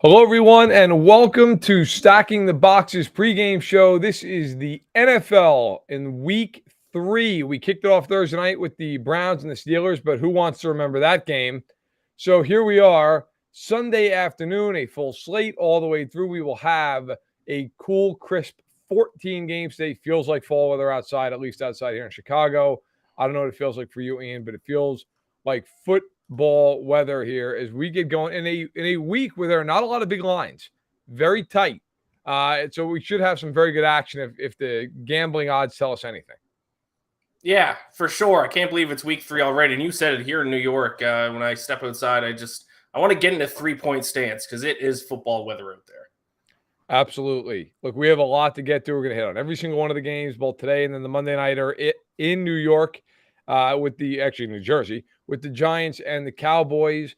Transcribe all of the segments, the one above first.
Hello, everyone, and welcome to Stacking the Boxes pregame show. This is the NFL in Week 3. We kicked it off Thursday night with the Browns and the Steelers, but who wants to remember that game? So here we are, Sunday afternoon, a full slate all the way through. We will have a cool, crisp 14 games today. Feels like fall weather outside, at least outside here in Chicago. I don't know what it feels like for you, Ian, but it feels like football weather here as we get going in a week where there are not a lot of big lines, very tight. So we should have some very good action if the gambling odds tell us anything. Yeah, for sure. I can't believe it's week 3 already. And you said it here in New York. When I step outside, I want to get in a 3-point stance because it is football weather out there. Absolutely. Look, we have a lot to get to. We're going to hit on every single one of the games, both today and then the Monday nighter in New York, New Jersey, with the Giants and the Cowboys.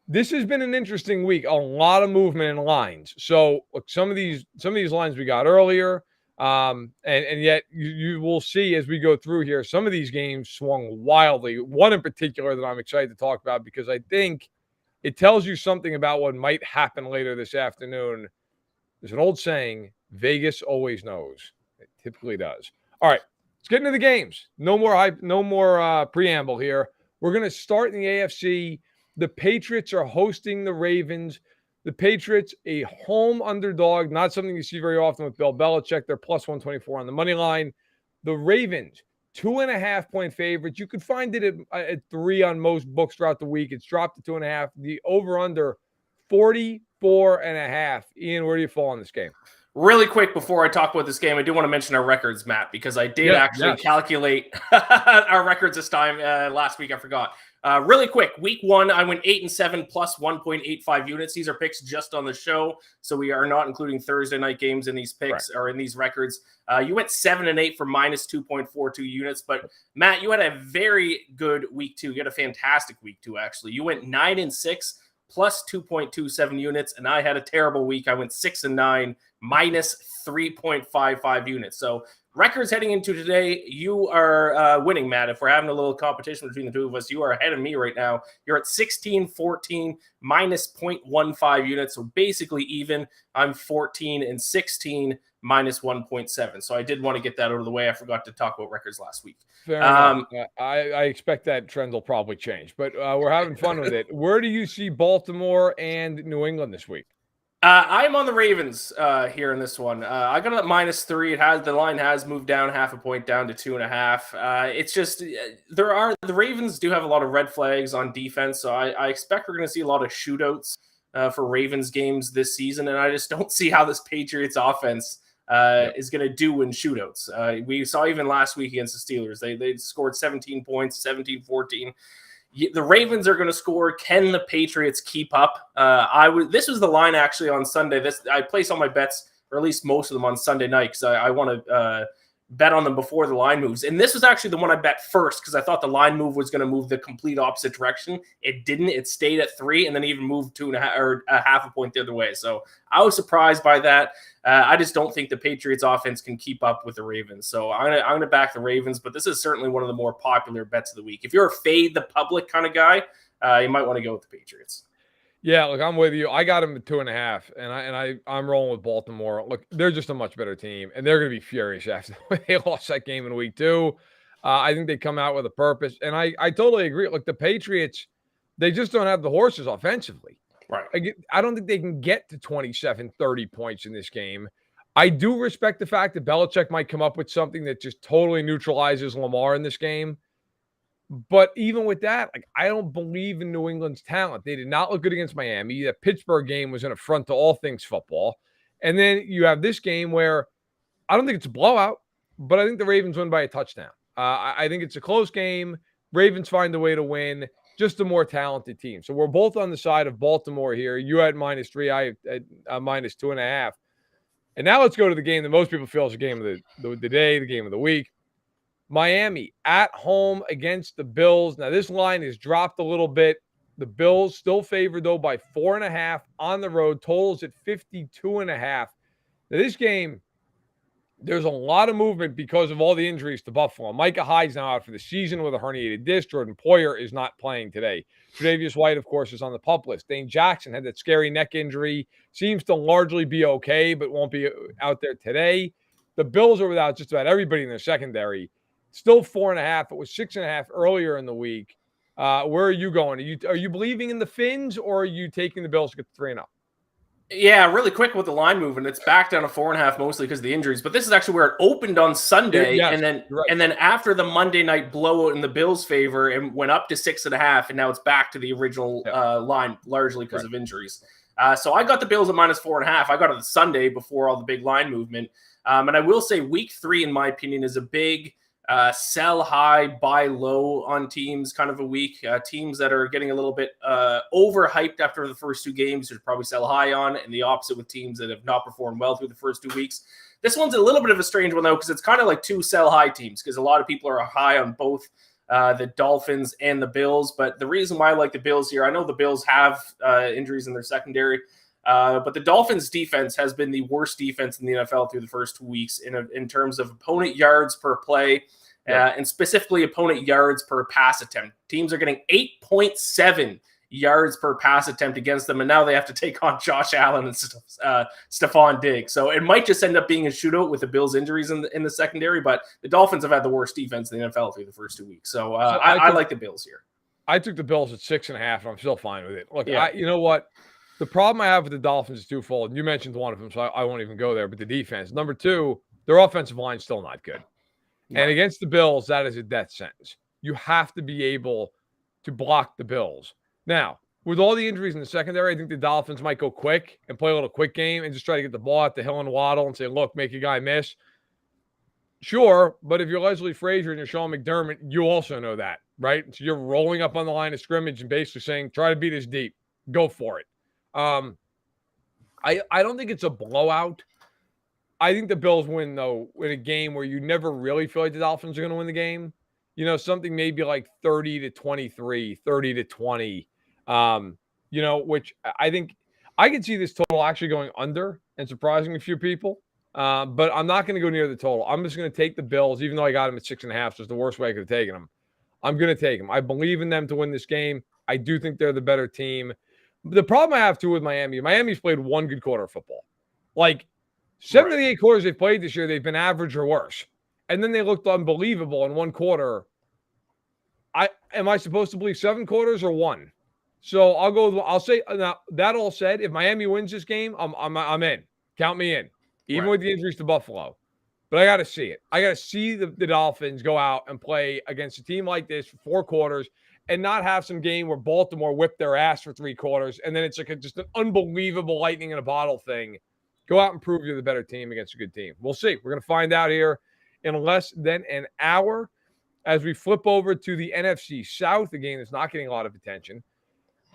This has been an interesting week. A lot of movement in lines. So look, some of these lines we got earlier, and yet you will see as we go through here, some of these games swung wildly. One in particular that I'm excited to talk about because I think it tells you something about what might happen later this afternoon. There's an old saying, Vegas always knows. It typically does. All right, let's get into the games. No more hype, no more preamble here. We're going to start in the AFC. The Patriots are hosting the Ravens. The Patriots, a home underdog, not something you see very often with Bill Belichick. They're plus 124 on the money line. The Ravens, 2.5-point favorites. You could find it at 3 on most books throughout the week. It's dropped to 2.5. The over-under, 44.5. Ian, where do you fall on this game? Really quick before I talk about this game, I do want to mention our records, Matt, because I did calculate our records this time. Last week, I forgot. Really quick, week 1, I went 8-7 plus 1.85 units. These are picks just on the show, so we are not including Thursday night games in these picks or in these records. You went 7-8 for minus 2.42 units, but Matt, you had a very good week 2. You had a fantastic week 2, actually. You went 9-6 plus 2.27 units, and I had a terrible week. I went 6-9 minus 3.55 units. So records heading into today, you are winning, Matt. If we're having a little competition between the two of us, you are ahead of me right now. You're at 16-14 minus 0.15 units. So basically even. I'm 14-16 minus 1.7. So I did want to get that out of the way. I forgot to talk about records last week. Fair enough. I expect that trend will probably change, but we're having fun with it. Where do you see Baltimore and New England this week? I'm on the Ravens here in this one. I got it at -3. The line has moved down 0.5 point down to 2.5. It's just the Ravens do have a lot of red flags on defense, so I expect we're going to see a lot of shootouts for Ravens games this season, and I just don't see how this Patriots offense is going to do in shootouts. We saw even last week against the Steelers, they scored 17 points, 17-14. The Ravens are going to score. Can the Patriots keep up? This was the line actually on Sunday. I place all my bets, or at least most of them, on Sunday night because I want to bet on them before the line moves. And this was actually the one I bet first because I thought the line move was going to move the complete opposite direction. It didn't. It stayed at 3 and then even moved 2.5 or 0.5 point the other way. So I was surprised by that. I just don't think the Patriots offense can keep up with the Ravens. So I'm gonna back the Ravens, but this is certainly one of the more popular bets of the week. If you're a fade the public kind of guy, you might want to go with the Patriots. Yeah, look, I'm with you. I got them at 2.5, and I'm rolling with Baltimore. Look, they're just a much better team, and they're going to be furious after they lost that game in week 2. I think they come out with a purpose, and I totally agree. Look, the Patriots, they just don't have the horses offensively. Right. I don't think they can get to 27, 30 points in this game. I do respect the fact that Belichick might come up with something that just totally neutralizes Lamar in this game. But even with that, I don't believe in New England's talent. They did not look good against Miami. That Pittsburgh game was an affront to all things football. And then you have this game where I don't think it's a blowout, but I think the Ravens win by a touchdown. I think it's a close game. Ravens find a way to win. Just a more talented team. So we're both on the side of Baltimore here. You had -3, I had -2.5. And now let's go to the game that most people feel is the game of the day, the game of the week. Miami at home against the Bills. Now, this line has dropped a little bit. The Bills still favored, though, by 4.5 on the road. Totals at 52.5. Now, this game, there's a lot of movement because of all the injuries to Buffalo. Micah Hyde's now out for the season with a herniated disc. Jordan Poyer is not playing today. Tre'Davious White, of course, is on the PUP list. Dane Jackson had that scary neck injury. Seems to largely be okay, but won't be out there today. The Bills are without just about everybody in their secondary. Still 4.5. It was 6.5 earlier in the week. Where are you going? Are you believing in the Fins, or are you taking the Bills to get 3-0? Yeah, really quick with the line movement. It's back down to 4.5 mostly because of the injuries. But this is actually where it opened on Sunday, Yes, and then after the Monday night blowout in the Bills' favor, it went up to 6.5, and now it's back to the original line, largely because of injuries. So I got the Bills at -4.5. I got it the Sunday before all the big line movement. And I will say week 3, in my opinion, is a big sell high, buy low on teams kind of a week. Teams that are getting a little bit overhyped after the first 2 games should probably sell high on, and the opposite with teams that have not performed well through the first 2 weeks. This one's a little bit of a strange one, though, because it's kind of like 2 sell high teams, because a lot of people are high on both the Dolphins and the Bills. But the reason why I like the Bills here, I know the Bills have injuries in their secondary, but the Dolphins' defense has been the worst defense in the NFL through the first 2 weeks in terms of opponent yards per play, and specifically opponent yards per pass attempt. Teams are getting 8.7 yards per pass attempt against them, and now they have to take on Josh Allen and Stephon Diggs. So it might just end up being a shootout with the Bills' injuries in the secondary, but the Dolphins have had the worst defense in the NFL through the first 2 weeks. So I like the Bills here. I took the Bills at 6.5, and I'm still fine with it. Look, you know what? The problem I have with the Dolphins is twofold. You mentioned one of them, so I won't even go there, but the defense. Number 2, their offensive line's still not good. No. And against the Bills, that is a death sentence. You have to be able to block the Bills. Now, with all the injuries in the secondary, I think the Dolphins might go quick and play a little quick game and just try to get the ball at the Hill and Waddle and say, look, make a guy miss. Sure, but if you're Leslie Frazier and you're Sean McDermott, you also know that, right? So you're rolling up on the line of scrimmage and basically saying, try to beat us deep. Go for it. I don't think it's a blowout. I think the Bills win, though, in a game where you never really feel like the Dolphins are going to win the game. You know, something maybe like 30-23, 30-20, which I think I could see this total actually going under and surprising a few people. But I'm not going to go near the total. I'm just going to take the Bills, even though I got them at 6.5, so it's the worst way I could have taken them. I'm going to take them. I believe in them to win this game. I do think they're the better team. The problem I have, too, with Miami's played one good quarter of football. Like, 7 of the 8 quarters they've played this year, they've been average or worse. And then they looked unbelievable in one quarter. Am I supposed to believe 7 quarters or 1? So I'll say, now, that all said, if Miami wins this game, I'm in. Count me in. Even with the injuries to Buffalo. But I got to see it. I got to see the Dolphins go out and play against a team like this for 4 quarters and not have some game where Baltimore whipped their ass for 3 quarters, and then it's like just an unbelievable lightning in a bottle thing. Go out and prove you're the better team against a good team. We'll see. We're going to find out here in less than an hour as we flip over to the NFC South, a game that's not getting a lot of attention.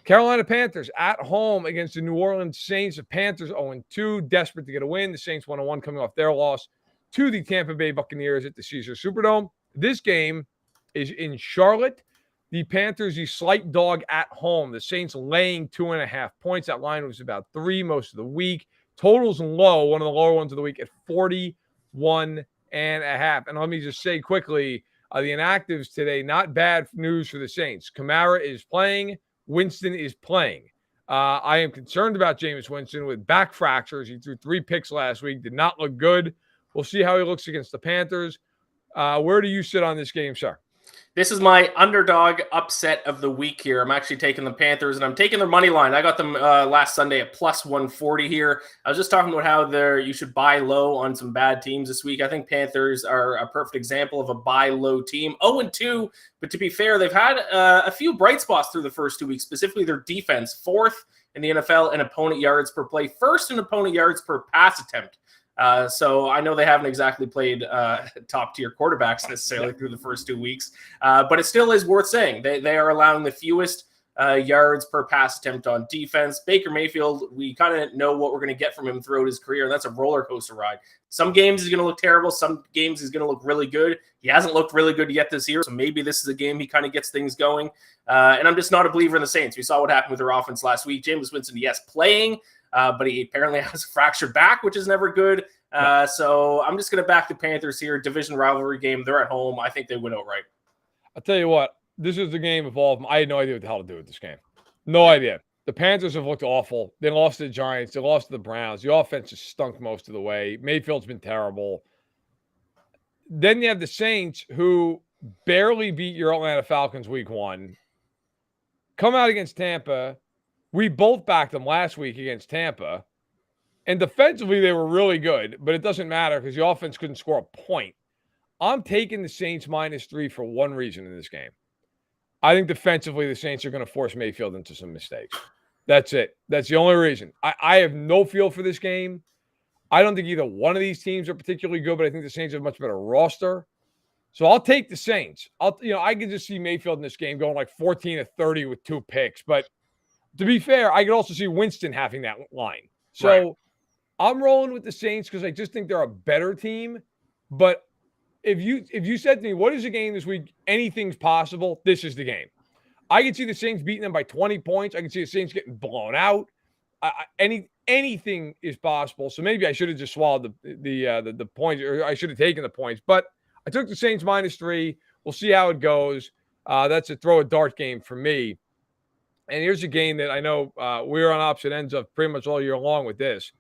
Carolina Panthers at home against the New Orleans Saints. The Panthers 0-2, desperate to get a win. The Saints 1-1 coming off their loss to the Tampa Bay Buccaneers at the Caesars Superdome. This game is in Charlotte. The Panthers, the slight dog at home. The Saints laying 2.5 points. That line was about 3 most of the week. Totals low, one of the lower ones of the week at 41.5. And let me just say quickly, the inactives today, not bad news for the Saints. Kamara is playing. Winston is playing. I am concerned about Jameis Winston with back fractures. He threw 3 picks last week. Did not look good. We'll see how he looks against the Panthers. Where do you sit on this game, sir? This is my underdog upset of the week here. I'm actually taking the Panthers, and I'm taking their money line. I got them last Sunday at +140 here. I was just talking about how you should buy low on some bad teams this week. I think Panthers are a perfect example of a buy low team. 0-2, but to be fair, they've had a few bright spots through the first 2 weeks, specifically their defense. 4th in the NFL in opponent yards per play, 1st in opponent yards per pass attempt. So I know they haven't exactly played top-tier quarterbacks necessarily through the first 2 weeks, but it still is worth saying. They are allowing the fewest yards per pass attempt on defense. Baker Mayfield, we kind of know what we're going to get from him throughout his career, and that's a roller coaster ride. Some games he's going to look terrible. Some games he's going to look really good. He hasn't looked really good yet this year, so maybe this is a game he kind of gets things going. And I'm just not a believer in the Saints. We saw what happened with their offense last week. Jameis Winston, yes, playing. but he apparently has a fractured back, which is never good. So I'm just going to back the Panthers here. Division rivalry game. They're at home. I think they win outright. I'll tell you what, this is the game of all of them. I had no idea what the hell to do with this game. No idea. The Panthers have looked awful. They lost to the Giants. They lost to the Browns. The offense has stunk most of the way. Mayfield's been terrible. Then you have the Saints, who barely beat your Atlanta Falcons week 1. Come out against Tampa. We both backed them last week against Tampa. And defensively, they were really good, but it doesn't matter because the offense couldn't score a point. I'm taking the Saints -3 for one reason in this game. I think defensively, the Saints are going to force Mayfield into some mistakes. That's it. That's the only reason. I have no feel for this game. I don't think either one of these teams are particularly good, but I think the Saints have a much better roster. So I'll take the Saints. I can just see Mayfield in this game going like 14-30 with 2 picks. But to be fair, I could also see Winston having that line. So I'm rolling with the Saints because I just think they're a better team. But if you said to me, what is the game this week? Anything's possible. This is the game. I can see the Saints beating them by 20 points. I can see the Saints getting blown out. Anything is possible. So maybe I should have just swallowed the points, or I should have taken the points. But I took the Saints -3. We'll see how it goes. That's a throw a dart game for me. And here's a game that I know we're on opposite ends of pretty much all year long with this.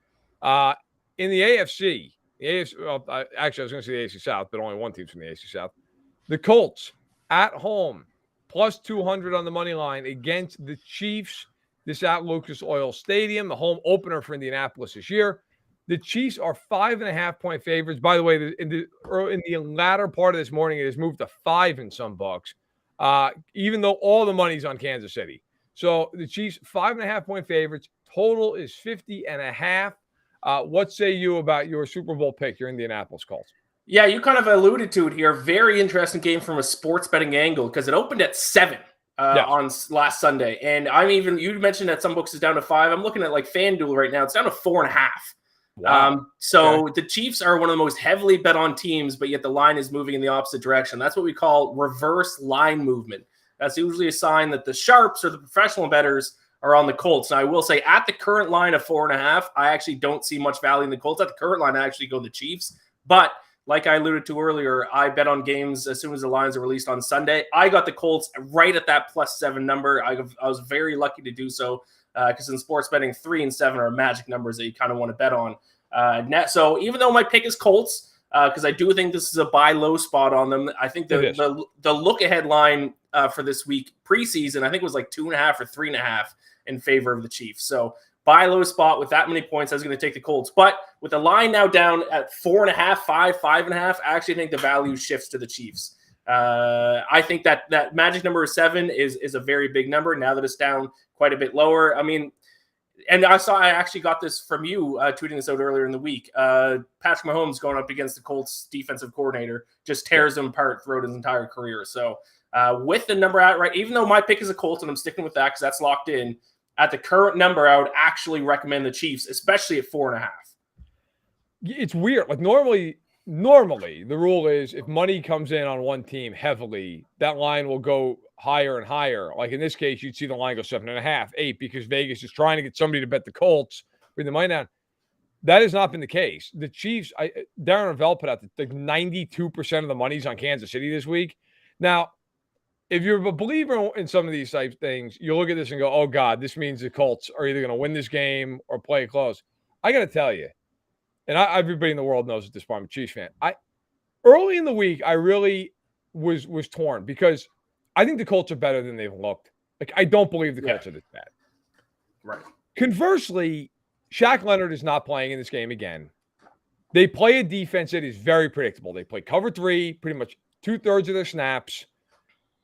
In the AFC, actually, I was going to say the AFC South, but only one team's from the AFC South. The Colts at home, +200 on the money line against the Chiefs. This at Lucas Oil Stadium, the home opener for Indianapolis this year. The Chiefs are 5.5-point favorites. By the way, in the latter part of this morning, it has moved to 5 in some books, even though all the money's on Kansas City. So the Chiefs, 5.5-point favorites. Total is 50.5. What say you about your Super Bowl pick, your Indianapolis Colts? Yeah, you kind of alluded to it here. Very interesting game from a sports betting angle because it opened at 7 on last Sunday. And you mentioned that some books is down to 5. I'm looking at like FanDuel right now. It's down to 4.5. Wow. The Chiefs are one of the most heavily bet on teams, but yet the line is moving in the opposite direction. That's what we call reverse line movement. That's usually a sign that the sharps or the professional bettors are on the Colts. Now, I will say at the current line of 4.5, I actually don't see much value in the Colts. At the current line, I actually go the Chiefs. But like I alluded to earlier, I bet on games as soon as the lines are released on Sunday. I got the Colts right at that +7 number. I was very lucky to do so because in sports betting, 3 and 7 are magic numbers that you kind of want to bet on. So even though my pick is Colts, because I do think this is a buy low spot on them, I think the look ahead line for this week preseason, I think it was like 2.5 or 3.5 in favor of the Chiefs. So buy low spot with that many points, I was going to take the Colts. But with the line now down at 4.5, 5, 5.5, I actually think the value shifts to the Chiefs. I think that magic number of 7 is a very big number now that it's down quite a bit lower. I mean, and I actually got this from you tweeting this out earlier in the week. Patrick Mahomes going up against the Colts defensive coordinator just tears him apart throughout his entire career. So with the number out right, even though my pick is a Colts and I'm sticking with that because that's locked in, at the current number, I would actually recommend the Chiefs, especially at 4.5. It's weird. Like normally the rule is if money comes in on one team heavily, that line will go higher and higher. Like in this case, you'd see the line go 7.5, 8, because Vegas is trying to get somebody to bet the Colts, bring the money down. That has not been the case. The Chiefs, Darren Ravel put out that like 92% of the money's on Kansas City this week. Now, if you're a believer in some of these type of things, you look at this and go, oh, God, this means the Colts are either going to win this game or play it close. I got to tell you, and everybody in the world knows at this point I'm a Chiefs fan. Early in the week, I really was torn because I think the Colts are better than they've looked. Like, I don't believe the Colts are this bad. Right. Conversely, Shaq Leonard is not playing in this game again. They play a defense that is very predictable. They play cover 3 pretty much 2/3 of their snaps.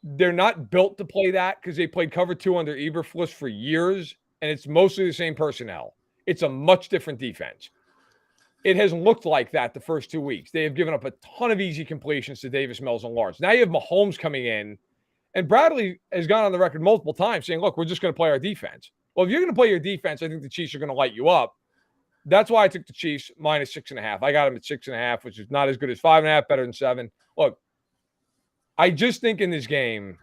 They're not built to play that because they played cover 2 under Eberflus for years, and it's mostly the same personnel. It's a much different defense. It has looked like that the first 2 weeks. They have given up a ton of easy completions to Davis Mills and Lawrence. Now you have Mahomes coming in, and Bradley has gone on the record multiple times saying, look, we're just going to play our defense. Well, if you're going to play your defense, I think the Chiefs are going to light you up. That's why I took the Chiefs -6.5. I got them at 6.5, which is not as good as 5.5, better than 7. Look, I just think in this game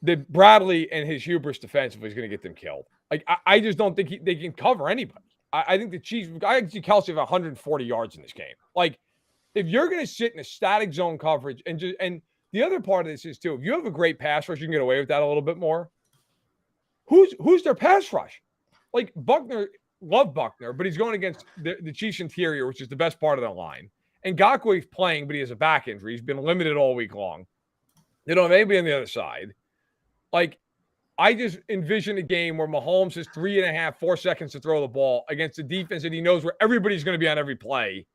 that Bradley and his hubris defensively is going to get them killed. Like I just don't think they can cover anybody. I think the Chiefs, I can see Kelsey have 140 yards in this game. Like, if you're going to sit in a static zone coverage and the other part of this is too, if you have a great pass rush, you can get away with that a little bit more. Who's their pass rush? Like Buckner, love Buckner, but he's going against the Chiefs interior, which is the best part of their line. And Ngakoue's playing, but he has a back injury. He's been limited all week long. They don't have anybody on the other side. Like, I just envision a game where Mahomes has 3.5, 4 seconds to throw the ball against a defense that he knows where everybody's going to be on every play,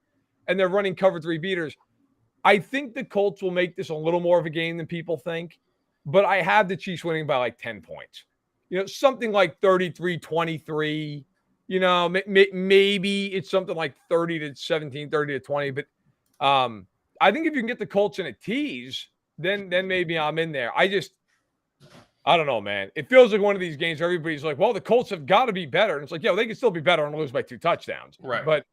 and they're running cover 3 beaters. I think the Colts will make this a little more of a game than people think, but I have the Chiefs winning by like 10 points. Something like 33-23. Maybe it's something like 30-17, 30-20. But I think if you can get the Colts in a tease, then maybe I'm in there. I don't know, man. It feels like one of these games where everybody's like, well, the Colts have got to be better. And it's like, they can still be better and lose by 2 touchdowns. Right. But,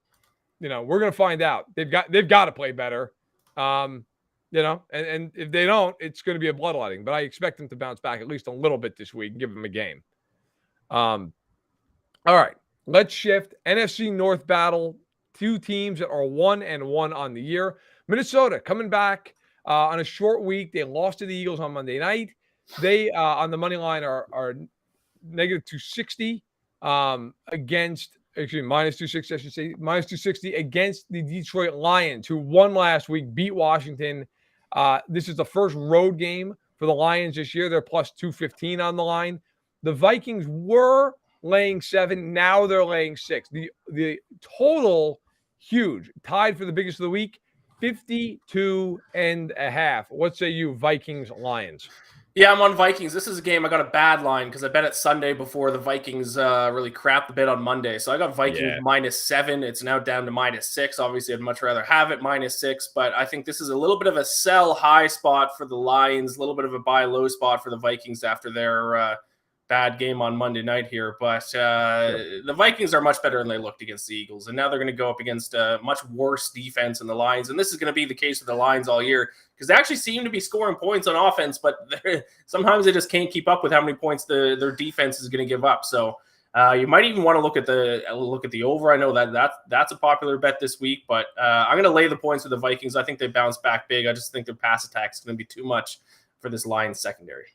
we're going to find out. They've got to play better. And if they don't, it's going to be a bloodletting. But I expect them to bounce back at least a little bit this week and give them a game. All right. Let's shift. NFC North battle. 2 teams that are 1-1 on the year. Minnesota coming back on a short week. They lost to the Eagles on Monday night. They on the money line are negative 260 against. Actually, minus 260, I should say, minus 260 against the Detroit Lions, who won last week, beat Washington. This is the first road game for the Lions this year. They're plus 215 on the line. The Vikings were laying 7. Now they're laying 6. The total, huge. Tied for the biggest of the week, 52.5. What say you, Vikings, Lions? Yeah, I'm on Vikings. This is a game I got a bad line because I bet it Sunday before the Vikings really crapped the bet on Monday. So I got Vikings minus 7. It's now down to minus 6. Obviously, I'd much rather have it minus 6, but I think this is a little bit of a sell high spot for the Lions, a little bit of a buy low spot for the Vikings after their bad game on Monday night here. But the Vikings are much better than they looked against the Eagles, and now they're going to go up against a much worse defense in the Lions. And this is going to be the case with the Lions all year because they actually seem to be scoring points on offense, but sometimes they just can't keep up with how many points their defense is going to give up. So you might even want to look at the over. I know that's a popular bet this week, but I'm going to lay the points with the Vikings. I think they bounce back big. I just think their pass attack is going to be too much for this Lions secondary.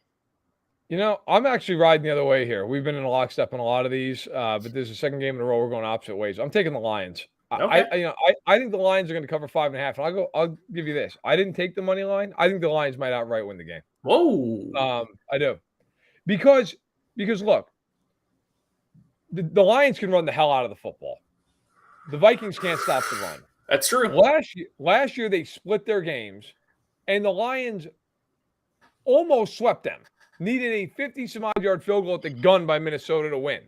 I'm actually riding the other way here. We've been in a lockstep in a lot of these, but there's a second game in a row we're going opposite ways. I'm taking the Lions. Okay. I think the Lions are going to cover 5.5. And I'll give you this. I didn't take the money line. I think the Lions might outright win the game. Whoa. I do. Because look, the Lions can run the hell out of the football. The Vikings can't stop the run. That's true. Last year they split their games, and the Lions almost swept them. Needed a 50-some-odd-yard field goal at the gun by Minnesota to win.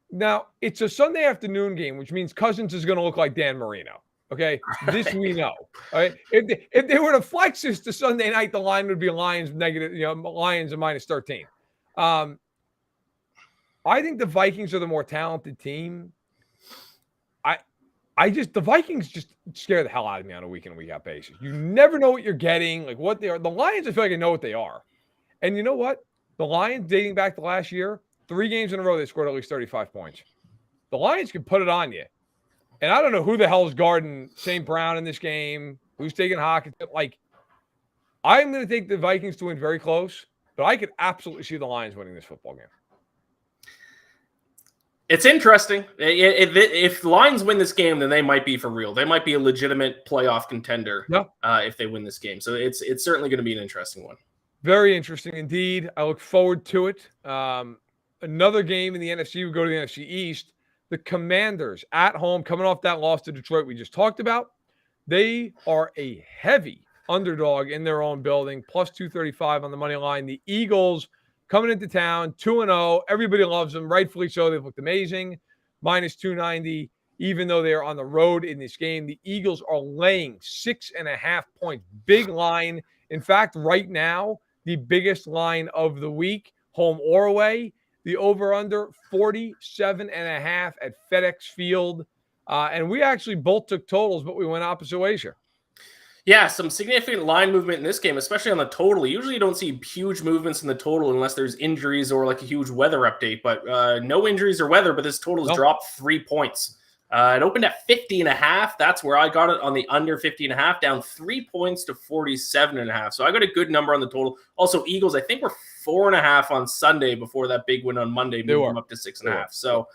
Now, it's a Sunday afternoon game, which means Cousins is going to look like Dan Marino. Okay? This we know. All right? If they were to flex this to Sunday night, the line would be Lions negative, Lions at minus 13. I think the Vikings are the more talented team. The Vikings just scare the hell out of me on a week-in, week-out basis. You never know what you're getting, like what they are. The Lions, I feel like I know what they are. And you know what? The Lions, dating back to last year, 3 games in a row, they scored at least 35 points. The Lions can put it on you. And I don't know who the hell is guarding St. Brown in this game, who's taking Hawkins. I'm going to take the Vikings to win very close, but I could absolutely see the Lions winning this football game. It's interesting. If the Lions win this game, then they might be for real. They might be a legitimate playoff contender if they win this game. So it's certainly going to be an interesting one. Very interesting indeed. I look forward to it. Another game in the NFC. We go to the NFC East. The Commanders at home, coming off that loss to Detroit we just talked about. They are a heavy underdog in their own building, plus 235 on the money line. The Eagles coming into town, 2-0. Everybody loves them, rightfully so. They've looked amazing. Minus 290, even though they are on the road in this game. The Eagles are laying 6.5 points. Big line. In fact, right now, the biggest line of the week, home or away. The over-under, 47.5 at FedEx Field. And we actually both took totals, but we went opposite ways here. Yeah, some significant line movement in this game, especially on the total. Usually you don't see huge movements in the total unless there's injuries or like a huge weather update, but no injuries or weather, but this total has dropped 3 points. It opened at 50.5. That's where I got it on the under 50.5, down 3 points to 47.5. So I got a good number on the total. Also, Eagles, I think, were 4.5 on Sunday before that big win on Monday, moved them up to 6.5. So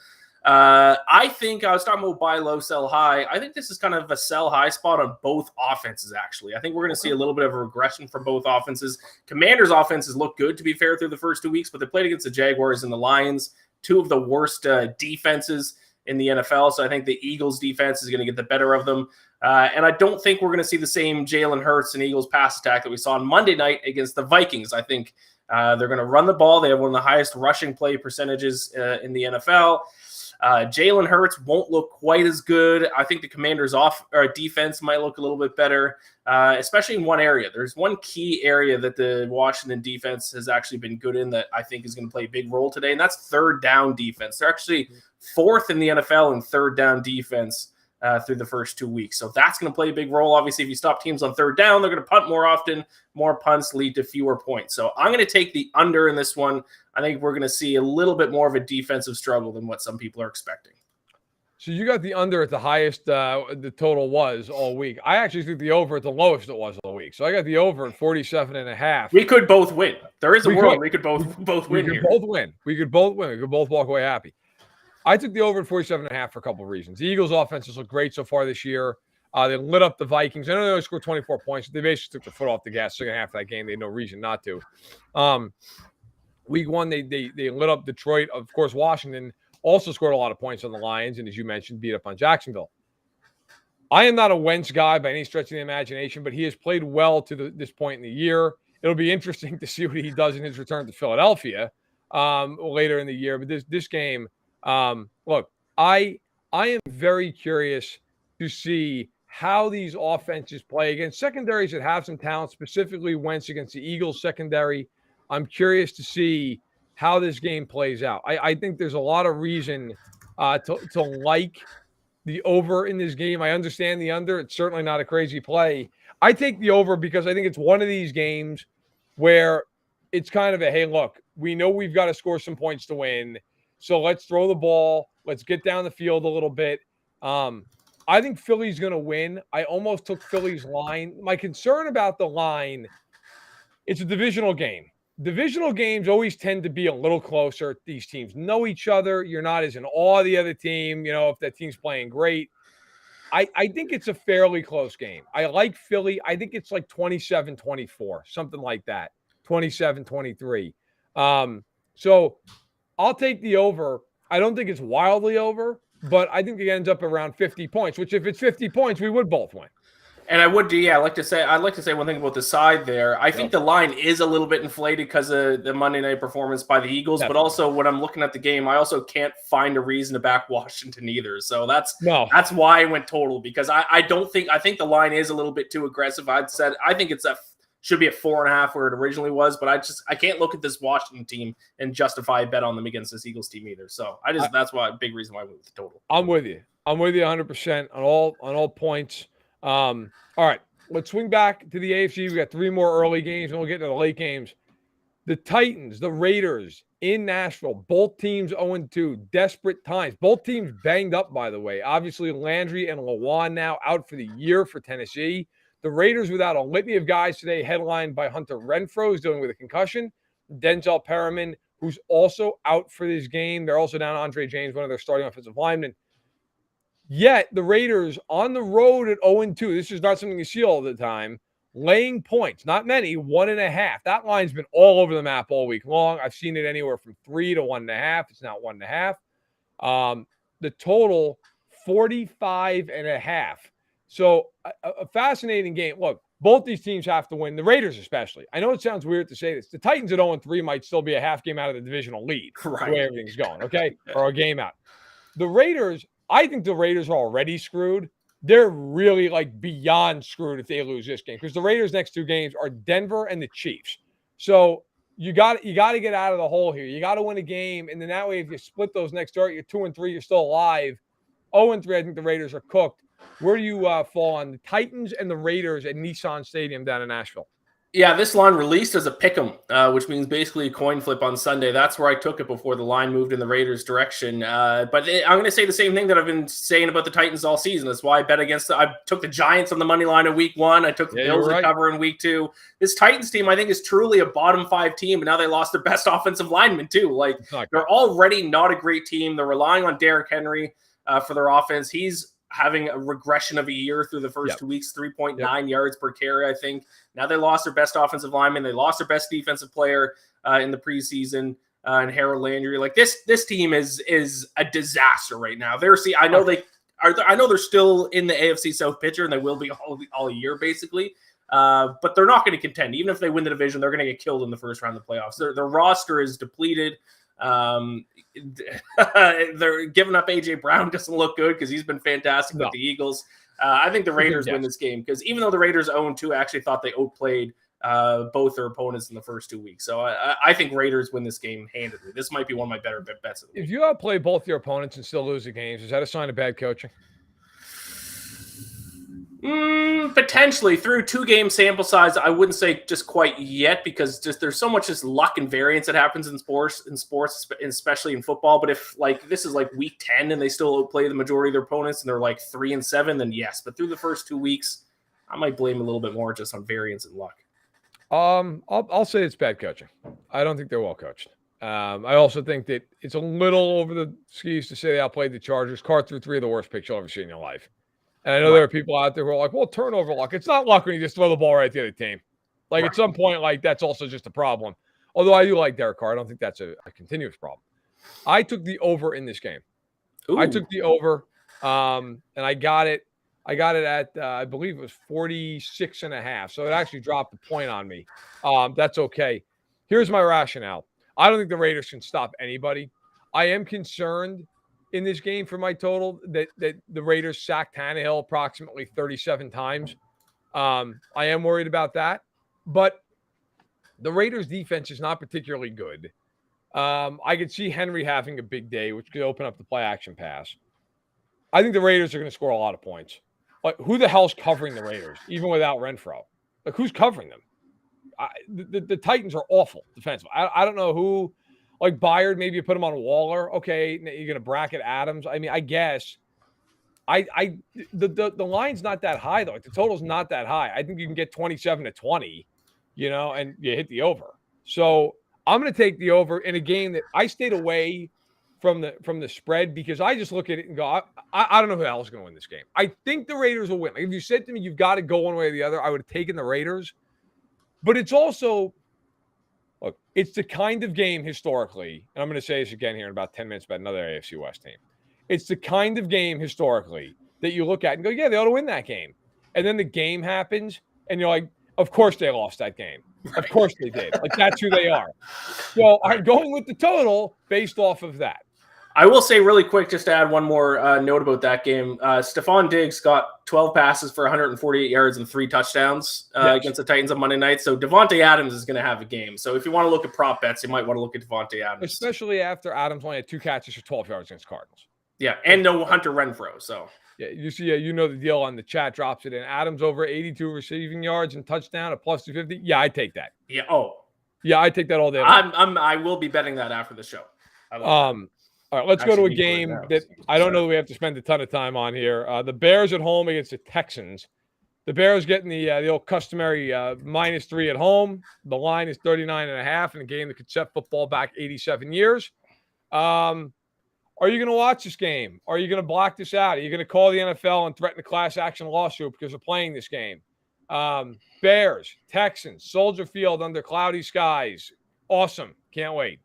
I think I was talking about buy low, sell high. I think this is kind of a sell high spot on both offenses, actually. I think we're going to see a little bit of a regression from both offenses. Commanders' offenses look good, to be fair, through the first 2 weeks, but they played against the Jaguars and the Lions, two of the worst defenses in the NFL. So I think the Eagles' defense is going to get the better of them. And I don't think we're going to see the same Jalen Hurts and Eagles pass attack that we saw on Monday night against the Vikings. I think they're going to run the ball. They have one of the highest rushing play percentages in the NFL. Jalen Hurts won't look quite as good. I think the Commanders' defense might look a little bit better, especially in one area. There's one key area that the Washington defense has actually been good in that I think is going to play a big role today, and that's third down defense. They're actually fourth in the NFL in third down defense through the first 2 weeks. So that's going to play a big role. Obviously, if you stop teams on third down, they're going to punt more often. More punts lead to fewer points. So I'm going to take the under in this one. I think we're going to see a little bit more of a defensive struggle than what some people are expecting. So you got the under at the highest the total was all week. I actually think the over at the lowest it was all week. So I got the over at 47.5. We could both win. There is a world we could both win here. We could both win. We could both walk away happy. I took the over at 47.5 for a couple of reasons. The Eagles' offenses look great so far this year. They lit up the Vikings. I know they only scored 24 points. But they basically took their foot off the gas second half of that game. They had no reason not to. Week one, they lit up Detroit. Of course, Washington also scored a lot of points on the Lions, and as you mentioned, beat up on Jacksonville. I am not a Wentz guy by any stretch of the imagination, but he has played well to this point in the year. It'll be interesting to see what he does in his return to Philadelphia later in the year. But this game, look, I am very curious to see how these offenses play against secondaries that have some talent, specifically Wentz against the Eagles secondary. I'm curious to see how this game plays out. I think there's a lot of reason to like the over in this game. I understand the under. It's certainly not a crazy play. I take the over because I think it's one of these games where it's kind of a, hey, look, we know we've got to score some points to win. So let's throw the ball. Let's get down the field a little bit. I think Philly's going to win. I almost took Philly's line. My concern about the line, it's a divisional game. Divisional games always tend to be a little closer. These teams know each other. You're not as in awe of the other team, if that team's playing great. I think it's a fairly close game. I like Philly. I think it's like 27-24, something like that, 27-23. So I'll take the over. I don't think it's wildly over, but I think it ends up around 50 points, which if it's 50 points, we would both win. And I'd like to say one thing about the side there. I think the line is a little bit inflated because of the Monday night performance by the Eagles, but also when I'm looking at the game, I also can't find a reason to back Washington either. So that's why I went total, because I think the line is a little bit too aggressive. I think should be at 4.5 where it originally was, but I can't look at this Washington team and justify a bet on them against this Eagles team either. So that's why a big reason why I went with the total. I'm with you 100% on all points. All right, let's swing back to the AFC. We got 3 more early games, and we'll get to the late games. The Titans, the Raiders in Nashville, both teams 0-2, desperate times. Both teams banged up, by the way. Obviously, Landry and Lewan now out for the year for Tennessee. The Raiders without a litany of guys today, headlined by Hunter Renfrow, who's dealing with a concussion. Denzel Perriman, who's also out for this game. They're also down Andre James, one of their starting offensive linemen. Yet the Raiders on the road at 0-2, this is not something you see all the time, laying points, not many, 1.5. That line's been all over the map all week long. I've seen it anywhere from 3 to 1.5. It's not 1.5. The total, 45.5. So a fascinating game. Look, both these teams have to win, the Raiders especially. I know it sounds weird to say this. The Titans at 0-3 might still be a half game out of the divisional lead, right, the way everything's going, okay, or a game out. The Raiders, I think the Raiders are already screwed. They're really beyond screwed if they lose this game, because the Raiders' next 2 games are Denver and the Chiefs. So you got to get out of the hole here. You got to win a game, and then that way, if you split those next 2, you're 2-3, you're still alive. 0-3, I think the Raiders are cooked. Where do you fall on the Titans and the Raiders at Nissan Stadium down in Nashville? Yeah, this line released as a pick'em, which means basically a coin flip on Sunday. That's where I took it before the line moved in the Raiders' direction. I'm going to say the same thing that I've been saying about the Titans all season. That's why I bet against. I took the Giants on the money line in Week 1. I took the Bills to cover in Week 2. This Titans team, I think, is truly a bottom 5 team, and now they lost their best offensive lineman too. Like they're already not a great team. They're relying on Derrick Henry for their offense. He's having a regression of a year through the first 2 weeks, 3.9 yards per carry, I think. Now they lost their best offensive lineman. They lost their best defensive player in the preseason, and Harold Landry. Like this team is a disaster right now. I know they're still in the AFC South picture, and they will be all year basically. But they're not going to contend. Even if they win the division, they're going to get killed in the first round of the playoffs. Their roster is depleted. They're giving up AJ Brown doesn't look good because he's been fantastic with the Eagles. I think the Raiders win this game because even though the Raiders 0-2, I actually thought they outplayed both their opponents in the first 2 weeks. So I think Raiders win this game handedly. This might be one of my better bets of the week. If you outplay both your opponents and still lose the games, is that a sign of bad coaching? Potentially through 2-game sample size, I wouldn't say just quite yet because there's so much just luck and variance that happens in sports, especially in football. But if this is Week 10 and they still outplay the majority of their opponents and they're 3-7, then yes. But through the first 2 weeks, I might blame a little bit more just on variance and luck. I'll say it's bad coaching. I don't think they're well coached. I also think that it's a little over the skis to say they outplayed the Chargers. Carr threw 3 of the worst picks you'll ever see in your life. And I know there are people out there who are like, well, turnover luck. It's not luck when you just throw the ball right at the other team. At some point, that's also just a problem. Although I do like Derek Carr. I don't think that's a continuous problem. I took the over in this game. Ooh. I took the over, and I got it. I got it at, I believe it was 46.5. So it actually dropped a point on me. That's okay. Here's my rationale. I don't think the Raiders can stop anybody. I am concerned in this game for my total that the Raiders sacked Tannehill approximately 37 times. I am worried about that, but the Raiders defense is not particularly good. I could see Henry having a big day, which could open up the play action pass. I think the Raiders are going to score a lot of points. Who the hell's covering the Raiders, even without Renfro? Who's covering them? The Titans are awful defensively. I don't know who. Byard, maybe you put him on Waller. Okay, you're going to bracket Adams. I mean, I guess. The line's not that high, though. The total's not that high. I think you can get 27-20, and you hit the over. So I'm going to take the over in a game that I stayed away from the spread because I just look at it and go, I don't know who the hell is going to win this game. I think the Raiders will win. If you said to me you've got to go one way or the other, I would have taken the Raiders. But it's also – look, it's the kind of game historically, and I'm going to say this again here in about 10 minutes about another AFC West team. It's the kind of game historically that you look at and go, yeah, they ought to win that game. And then the game happens, and you're like, of course they lost that game. Of course they did. That's who they are. So I'm going with the total based off of that. I will say really quick, just to add one more note about that game. Stephon Diggs got 12 passes for 148 yards and 3 touchdowns against the Titans on Monday night. So Devontae Adams is going to have a game. So if you want to look at prop bets, you might want to look at Devontae Adams. Especially after Adams only had 2 catches for 12 yards against Cardinals. Yeah, and no Hunter Renfro. So yeah, you see, you know the deal on the chat drops it in. Adams over 82 receiving yards and touchdown at plus 250. Yeah, I take that. Yeah. Oh, yeah, I take that all day long. I will be betting that after the show. All right, let's go to a game that I don't know that we have to spend a ton of time on here. The Bears at home against the Texans. The Bears getting the old customary -3 at home. The line is 39.5 in a game that could set football back 87 years. Are you going to watch this game? Are you going to block this out? Are you going to call the NFL and threaten a class action lawsuit because we're playing this game? Bears, Texans, Soldier Field under cloudy skies. Awesome. Can't wait.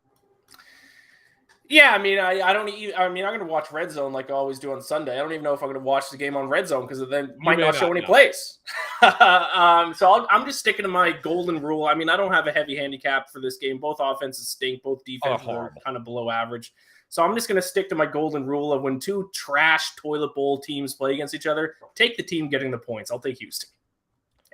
Yeah, I mean, I'm going to watch Red Zone like I always do on Sunday. I don't even know if I'm going to watch the game on Red Zone because then might not show any plays. So I'm just sticking to my golden rule. I mean, I don't have a heavy handicap for this game. Both offenses stink. Both defenses are kind of below average. So I'm just going to stick to my golden rule of when 2 trash toilet bowl teams play against each other, take the team getting the points. I'll take Houston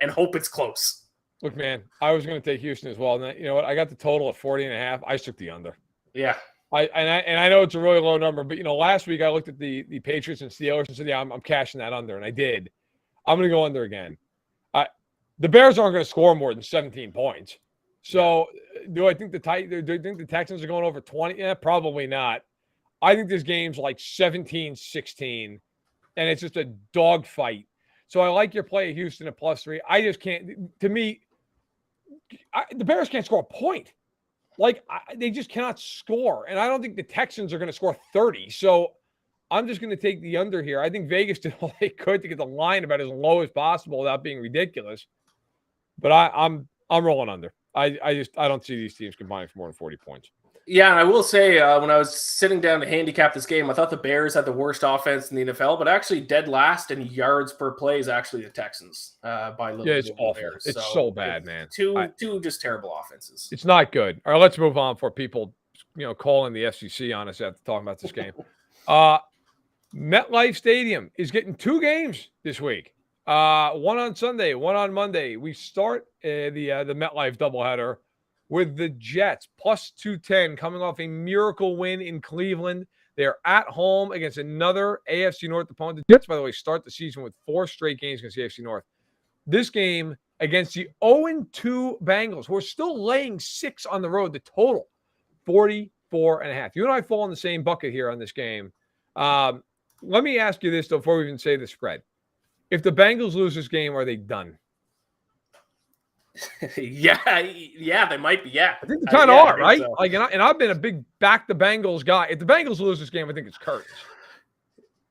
and hope it's close. Look, man, I was going to take Houston as well. And you know what? I got the total at 40.5. I took the under. Yeah. I know it's a really low number, but last week I looked at the Patriots and Steelers and said, yeah, I'm cashing that under, and I did. I'm going to go under again. The Bears aren't going to score more than 17 points. So, do I think the Texans are going over 20? Yeah, probably not. I think this game's like 17-16, and it's just a dogfight. So I like your play at Houston at +3. I just can't. To me, the Bears can't score a point. They just cannot score. And I don't think the Texans are going to score 30. So I'm just going to take the under here. I think Vegas did all they could to get the line about as low as possible without being ridiculous. But I'm rolling under. I don't see these teams combining for more than 40 points. Yeah, and I will say, when I was sitting down to handicap this game, I thought the Bears had the worst offense in the NFL, but actually dead last in yards per play is actually the Texans by a little bit. Yeah, it's awful. Bears. It's so bad, man. Two just terrible offenses. It's not good. All right, let's move on for people, calling the SEC on us after talking about this game. MetLife Stadium is getting 2 games this week. One on Sunday, one on Monday. We start the MetLife doubleheader with the Jets +210 coming off a miracle win in Cleveland. They're at home against another AFC North opponent. The Jets, by the way, start the season with 4 straight games against the AFC North. This game against the 0-2 Bengals, who are still laying 6 on the road. The total, 44.5. You and I fall in the same bucket here on this game. Let me ask you this, though, before we even say the spread. If the Bengals lose this game, are they done? yeah, they might be. Yeah, I think they kind of are, right? So. And I've been a big back the Bengals guy. If the Bengals lose this game, I think it's curtains.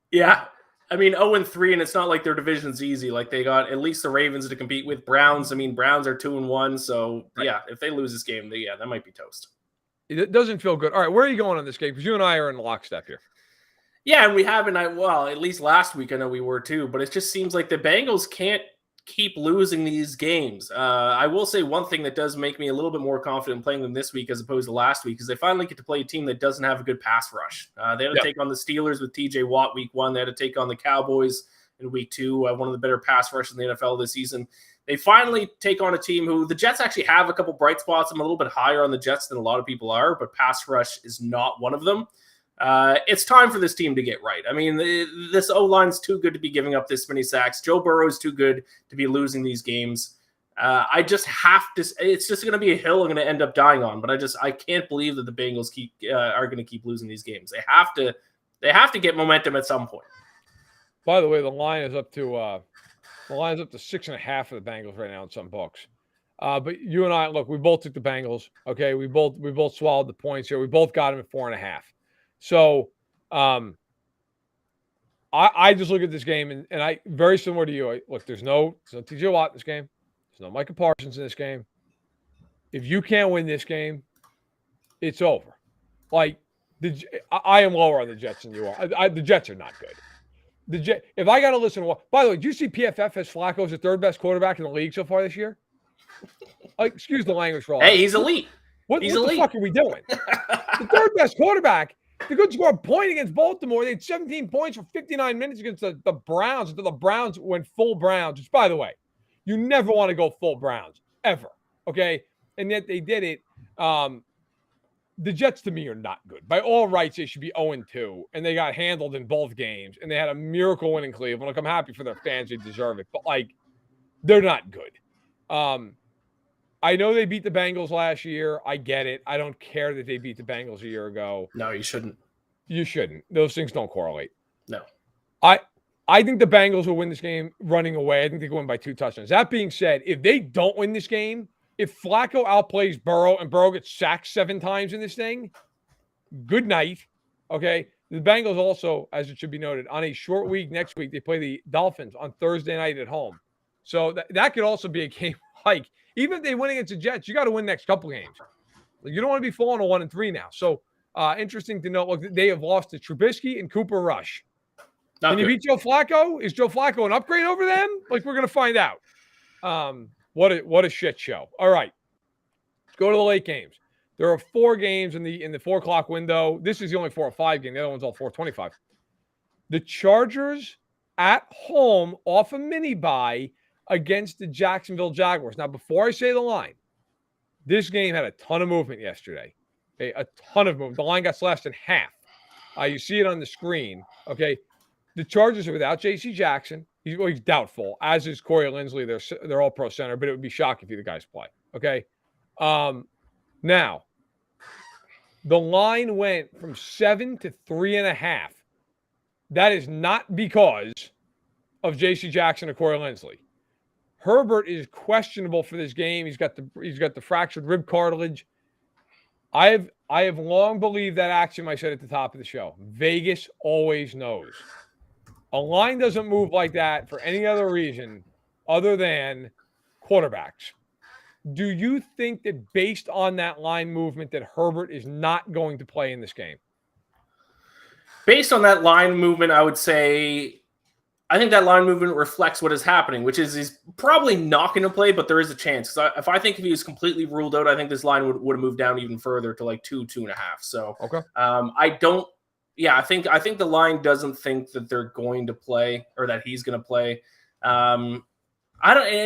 Yeah, I mean 0-3, and it's not like their division's easy. Like they got at least the Ravens to compete with. Browns. I mean, Browns are 2-1, so right. Yeah, if they lose this game, that might be toast. It doesn't feel good. All right, where are you going on this game? Because you and I are in lockstep here. Yeah, and we haven't. At least last week I know we were too. But it just seems like the Bengals can't keep losing these games. I will say one thing that does make me a little bit more confident playing them this week as opposed to last week is they finally get to play a team that doesn't have a good pass rush. They had to take on the Steelers with TJ Watt week 1. They had to take on the Cowboys in week 2, one of the better pass rushes in the NFL this season. They finally take on a team who the Jets actually have a couple bright spots. I'm a little bit higher on the Jets than a lot of people are, but pass rush is not one of them. It's time for this team to get right. I mean, this O-line's too good to be giving up this many sacks. Joe Burrow's too good to be losing these games. I just have to. It's just going to be a hill I'm going to end up dying on. But I can't believe that the Bengals are going to keep losing these games. They have to get momentum at some point. By the way, the line is up to 6.5 for the Bengals right now in some books. But you and I, look, we both took the Bengals. Okay, we both swallowed the points here. We both got them at 4.5. So, I just look at this game and I very similar to you. There's no TJ Watt in this game. There's no Micah Parsons in this game. If you can't win this game, it's over. I am lower on the Jets than you are. The Jets are not good. If I got to listen to by the way, do you see PFF has Flacco as the 3rd best quarterback in the league so far this year? Excuse the language for all. Hey, he's elite. What the fuck are we doing? The 3rd best quarterback. They could score a point against Baltimore. They had 17 points for 59 minutes against the Browns until the Browns went full Browns, which, by the way, you never want to go full Browns, ever, okay? And yet they did it. The Jets, to me, are not good. By all rights, they should be 0-2, and they got handled in both games, and they had a miracle win in Cleveland. Look, I'm happy for their fans. They deserve it. But, they're not good. I know they beat the Bengals last year. I get it. I don't care that they beat the Bengals a year ago. No, you shouldn't. You shouldn't. Those things don't correlate. No. I think the Bengals will win this game running away. I think they go win by 2 touchdowns. That being said, if they don't win this game, if Flacco outplays Burrow and Burrow gets sacked 7 times in this thing, good night. Okay? The Bengals also, as it should be noted, on a short week next week, they play the Dolphins on Thursday night at home. So that could also be a game even if they win against the Jets, you got to win the next couple games. You don't want to be falling to 1-3 now. So interesting to note. Look, they have lost to Trubisky and Cooper Rush. Can you beat Joe Flacco? Is Joe Flacco an upgrade over them? We're going to find out. What a shit show. All right, let's go to the late games. There are 4 games in the 4 o'clock window. This is the only 4 or 5 game. The other one's all 4:25. The Chargers at home off a mini bye against the Jacksonville Jaguars. Now, before I say the line, this game had a ton of movement yesterday. Okay, a ton of movement. The line got slashed in half. You see it on the screen. Okay, the Chargers are without J.C. Jackson. He's doubtful, as is Corey Linsley. They're all pro center, but it would be shocking if the guys play. Okay, now the line went from 7 to 3.5. That is not because of J.C. Jackson or Corey Linsley. Herbert is questionable for this game. He's got the fractured rib cartilage. I have long believed that axiom I said at the top of the show. Vegas always knows. A line doesn't move like that for any other reason other than quarterbacks. Do you think that based on that line movement that Herbert is not going to play in this game? Based on that line movement, I would say I think that line movement reflects what is happening, which is he's probably not going to play, but there is a chance. If he was completely ruled out, I think this line would have moved down even further to like 2.5. So okay. I think the line doesn't think that they're going to play or that he's going to play. And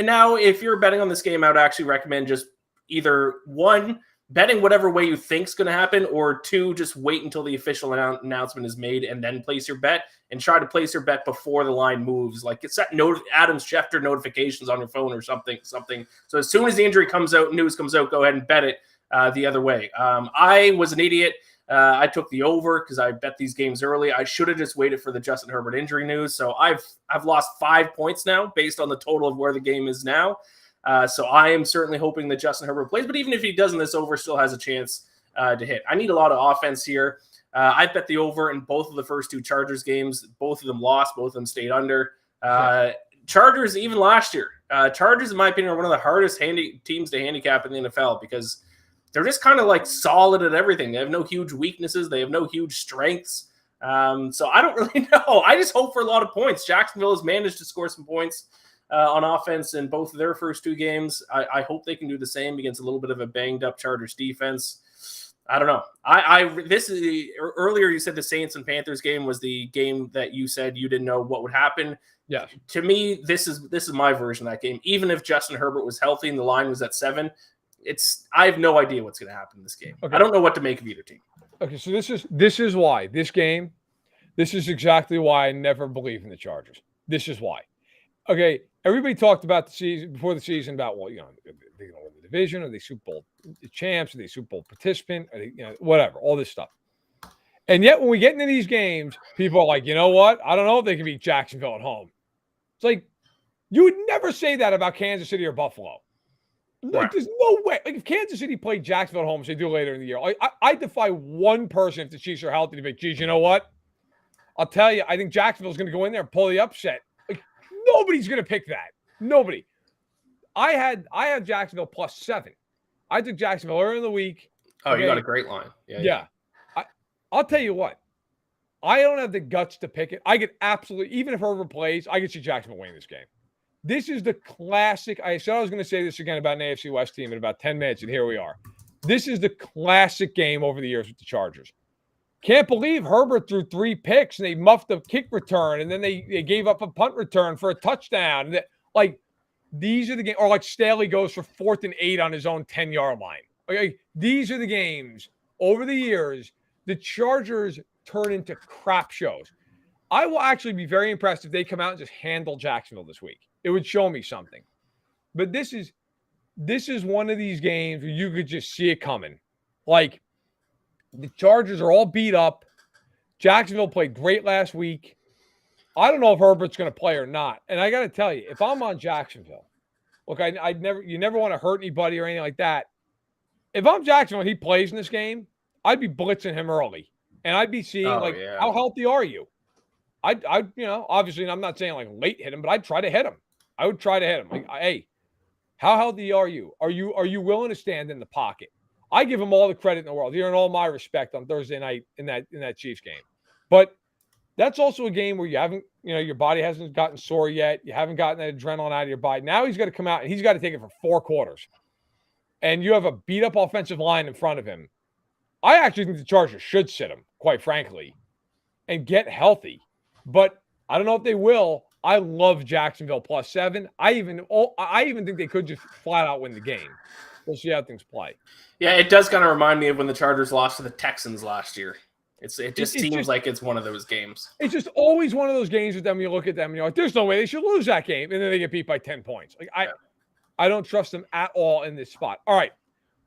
now if you're betting on this game, I would actually recommend just either one, betting whatever way you think is going to happen, or two, just wait until the official announcement is made and then place your bet, and try to place your bet before the line moves. Like get set Adams Schefter notifications on your phone or something. So as soon as the injury comes out, news comes out, go ahead and bet it the other way. I was an idiot. I took the over because I bet these games early. I should have just waited for the Justin Herbert injury news. So I've lost 5 points now based on the total of where the game is now. So I am certainly hoping that Justin Herbert plays. But even if he doesn't, this over still has a chance to hit. I need a lot of offense here. I bet the over in both of the first 2 Chargers games. Both of them lost. Both of them stayed under. Chargers, even last year. Chargers, in my opinion, are one of the hardest teams to handicap in the NFL because they're just kind of like solid at everything. They have no huge weaknesses. They have no huge strengths. So I don't really know. I just hope for a lot of points. Jacksonville has managed to score some points on offense in both of their first 2 games. I hope they can do the same against a little bit of a banged up Chargers defense. I don't know. Earlier you said the Saints and Panthers game was the game that you said you didn't know what would happen. Yeah. To me, this is my version of that game. Even if Justin Herbert was healthy and the line was at 7, I have no idea what's going to happen in this game. Okay. I don't know what to make of either team. Okay, so this is why this is exactly why I never believe in the Chargers. This is why. Okay, everybody talked about the season before the season about, well, they're going to win the division, are they Super Bowl champs, are they Super Bowl participant, are they, whatever, all this stuff. And yet when we get into these games, people are like, you know what? I don't know if they can beat Jacksonville at home. It's like, you would never say that about Kansas City or Buffalo. Like, there's no way. Like, if Kansas City played Jacksonville at home, as they do later in the year, I defy one person, if the Chiefs are healthy, to be, geez, you know what? I'll tell you, I think Jacksonville's going to go in there and pull the upset. Like, nobody's going to pick that. Nobody. I had Jacksonville +7. I took Jacksonville early in the week. Oh, okay. You got a great line. Yeah. I'll tell you what. I don't have the guts to pick it. I could absolutely, even if Herbert plays, I could see Jacksonville winning this game. This is the classic. I said I was going to say this again about an AFC West team in about 10 minutes, and here we are. This is the classic game over the years with the Chargers. Can't believe Herbert threw 3 picks, and they muffed a kick return, and then they gave up a punt return for a touchdown. These are the games, or like Staley goes for 4th and 8 on his own 10-yard line. Okay, these are the games over the years the Chargers turn into crap shows. I will actually be very impressed if they come out and just handle Jacksonville this week. It would show me something. But this is one of these games where you could just see it coming. Like, the Chargers are all beat up. Jacksonville played great last week. I don't know if Herbert's going to play or not. And I got to tell you, if I'm on Jacksonville, look, you never want to hurt anybody or anything like that. If I'm Jacksonville and he plays in this game, I'd be blitzing him early. And I'd be seeing, how healthy are you? Obviously, I'm not saying like late hit him, but I'd try to hit him. I would try to hit him. Like, hey, how healthy are you? Are you willing to stand in the pocket? I give him all the credit in the world. He earned all my respect on Thursday night in that Chiefs game. But that's also a game where you haven't, your body hasn't gotten sore yet. You haven't gotten that adrenaline out of your body. Now he's got to come out and he's got to take it for 4 quarters. And you have a beat up offensive line in front of him. I actually think the Chargers should sit him, quite frankly, and get healthy. But I don't know if they will. I love Jacksonville +7. I even think they could just flat out win the game. We'll see how things play. Yeah, it does kind of remind me of when the Chargers lost to the Texans last year. It just seems like it's one of those games. It's just always one of those games with them. You look at them and you're like, there's no way they should lose that game. And then they get beat by 10 points. Like I don't trust them at all in this spot. All right.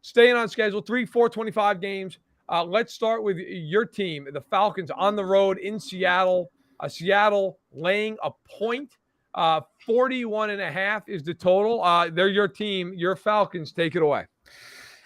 Staying on schedule, 4:25 games. Let's start with your team, the Falcons, on the road in Seattle. Seattle laying a point. 41.5 is the total. They're your team. Your Falcons. Take it away.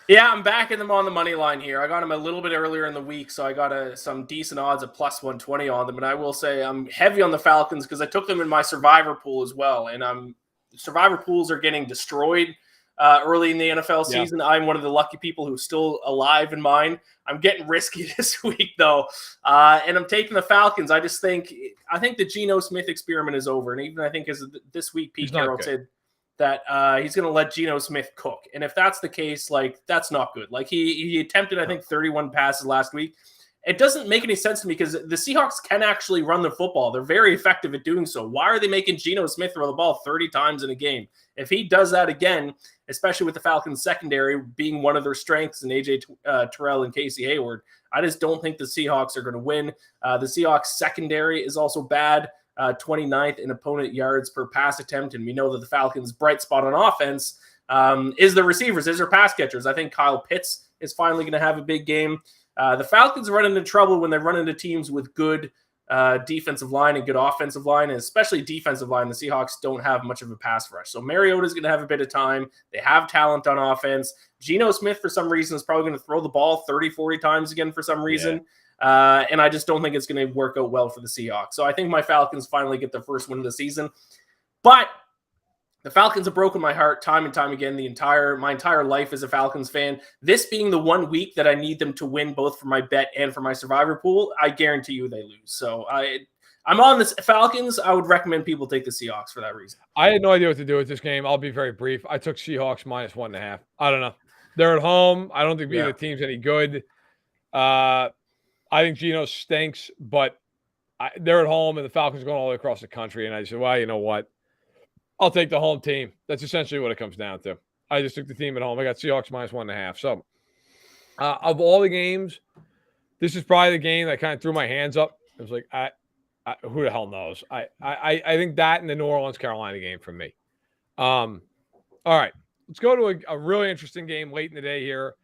Yeah, I'm backing them on the money line here. I got them a little bit earlier in the week, so I got some decent odds at plus 120 on them. And I will say I'm heavy on the Falcons because I took them in my survivor pool as well. And survivor pools are getting destroyed early in the NFL season. I'm one of the lucky people who's still alive in mine. I'm getting risky this week, though. And I'm taking the Falcons. I think the Geno Smith experiment is over. And even I think as this week, Pete Carroll said that he's going to let Geno Smith cook. And if that's the case, like, that's not good. Like, he attempted, I think, 31 passes last week. It doesn't make any sense to me because the Seahawks can actually run the football. They're very effective at doing so. Why are they making Geno Smith throw the ball 30 times in a game? If he does that again, especially with the Falcons secondary being one of their strengths and AJ Terrell and Casey Hayward, I just don't think the Seahawks are going to win. The Seahawks secondary is also bad. 29th in opponent yards per pass attempt. And we know that the Falcons' bright spot on offense is the receivers, is their pass catchers. I think Kyle Pitts is finally going to have a big game. The Falcons run into trouble when they run into teams with good defensive line and good offensive line, and especially defensive line. The Seahawks don't have much of a pass rush. So Mariota's going to have a bit of time. They have talent on offense. Geno Smith, for some reason, is probably going to throw the ball 30, 40 times again for some reason. And I just don't think it's going to work out well for the Seahawks. So I think my Falcons finally get their first win of the season. But the Falcons have broken my heart time and time again. My entire life as a Falcons fan. This being the 1 week that I need them to win both for my bet and for my survivor pool, I guarantee you they lose. So I'm on this Falcons. I would recommend people take the Seahawks for that reason. I had no idea what to do with this game. I'll be very brief. I took Seahawks minus 1.5. I don't know. They're at home. I don't think either team's any good. I think Geno stinks, but they're at home and the Falcons going all the way across the country. And I said, well, you know what? I'll take the home team. That's essentially what it comes down to. I just took the team at home. I got Seahawks minus 1.5. So of all the games, this is probably the game that kind of threw my hands up. It was like, who the hell knows? I think that and the New Orleans Carolina game for me. All right, let's go to a really interesting game late in the day here.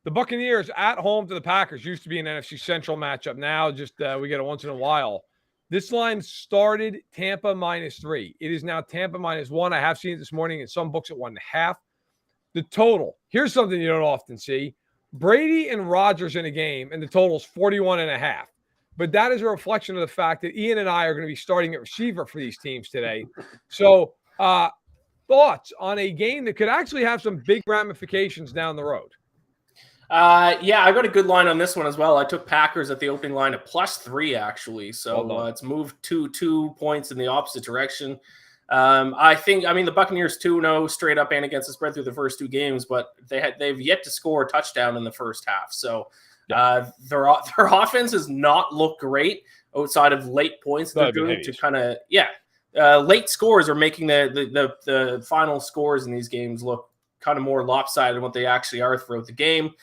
The Buccaneers at home to the Packers. Used to be an NFC Central matchup. Now just we get it once in a while. This line started Tampa -3. It is now Tampa -1. I have seen it this morning in some books at 1.5. The total. Here's something you don't often see. Brady and Rodgers in a game, and the total is 41.5. But that is a reflection of the fact that Ian and I are going to be starting at receiver for these teams today. So thoughts on a game that could actually have some big ramifications down the road? Yeah, I got a good line on this one as well. I took Packers at the opening line at +3, actually. So it's moved 2 points in the opposite direction. The Buccaneers 2-0 straight up and against the spread through the first two games, but they've yet to score a touchdown in the first half. So their offense has not looked great outside of late points they're doing to kind of late scores are making the final scores in these games look kind of more lopsided than what they actually are throughout the game.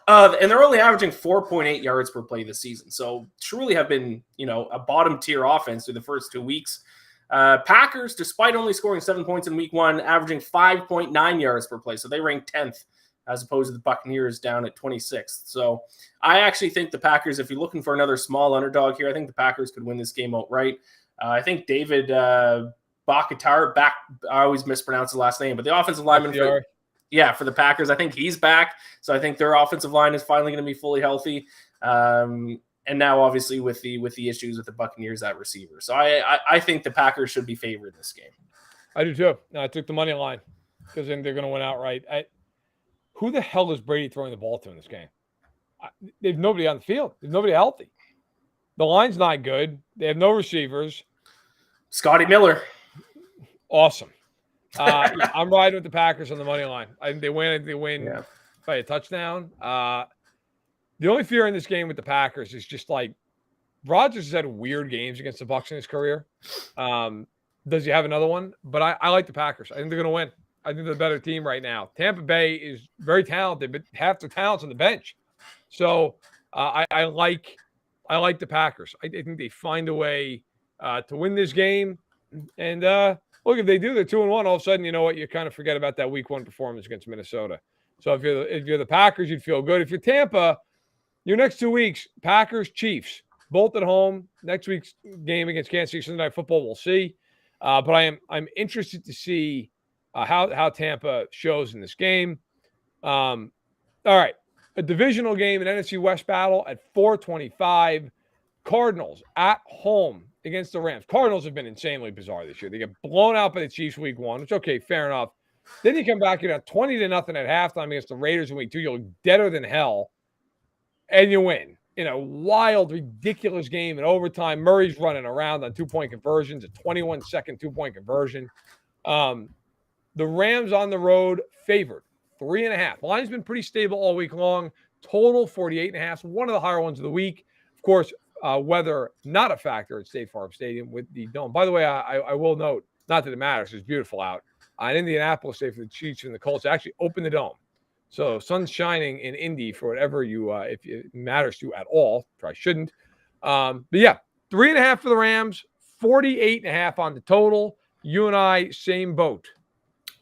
And they're only averaging 4.8 yards per play this season. So truly have been, a bottom tier offense through the first 2 weeks. Packers, despite only scoring 7 points in week 1, averaging 5.9 yards per play. So they rank 10th as opposed to the Buccaneers down at 26th. So I actually think the Packers, if you're looking for another small underdog here, I think the Packers could win this game outright. I think David Bakhtiari, I always mispronounce the last name, but the offensive lineman for the Packers, I think he's back. So I think their offensive line is finally going to be fully healthy. And now, obviously, with the issues with the Buccaneers at receiver. So I think the Packers should be favored in this game. I do too. I took the money line because I think they're going to win outright. Who the hell is Brady throwing the ball to in this game? They have nobody on the field. There's nobody healthy. The line's not good. They have no receivers. Scotty Miller. Awesome. I'm riding with the Packers on the money line. I think they win by a touchdown. The only fear in this game with the Packers is just like Rodgers has had weird games against the Bucs in his career. Does he have another one? But I like the Packers. I think they're going to win. I think they're the better team right now. Tampa Bay is very talented, but half their talent's on the bench. So I like the Packers. I think they find a way to win this game. And look, if they do, they're 2-1. All of a sudden, you know what? You kind of forget about that Week 1 performance against Minnesota. So if you're the Packers, you'd feel good. If you're Tampa, your next 2 weeks, Packers, Chiefs, both at home. Next week's game against Kansas City Sunday Night Football, we'll see. But I'm interested to see how Tampa shows in this game. All right, a divisional game, an NFC West battle at 4:25. Cardinals at home against the Rams. Cardinals have been insanely bizarre this year. They get blown out by the Chiefs Week 1, which okay, fair enough. Then you come back, you're at 20-0 at halftime against the Raiders in Week 2. You look deader than hell, and you win in a wild, ridiculous game in overtime. Murray's running around on 2-point conversions, a 21-second 2-point conversion. The Rams on the road favored 3.5. Line's been pretty stable all week long. Total 48.5, one of the higher ones of the week. Of course, weather not a factor at State Farm Stadium with the dome. By the way, I will note, not that it matters, it's beautiful out. In Indianapolis, State for the Chiefs and the Colts actually opened the dome. So sun's shining in Indy for whatever you, if it matters to you at all. Probably shouldn't. But yeah, 3.5 for the Rams, 48.5 on the total. You and I, same boat.